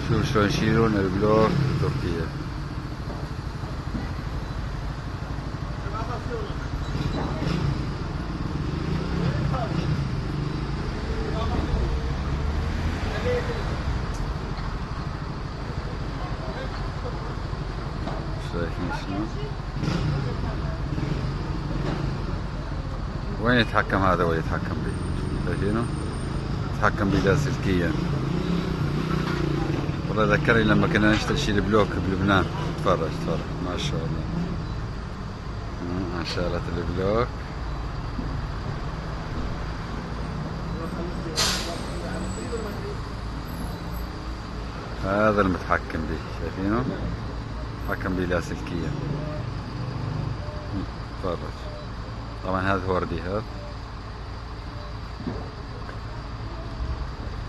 شوف شلون يشيلون البلوك تركيا. شايفين شلون؟ وين يتحكم هذا وين يتحكم به؟ شايفينه؟ يتحكم به لاسلكيا. والله ذكرني لما كنا نشيل بلوك بلبنان. تفرج ما شاء الله. شالت البلوك. هذا المتحكم به شايفينه؟ متحكم به لاسلكيا. تفرج. طبعا هذا هو وردي هذا.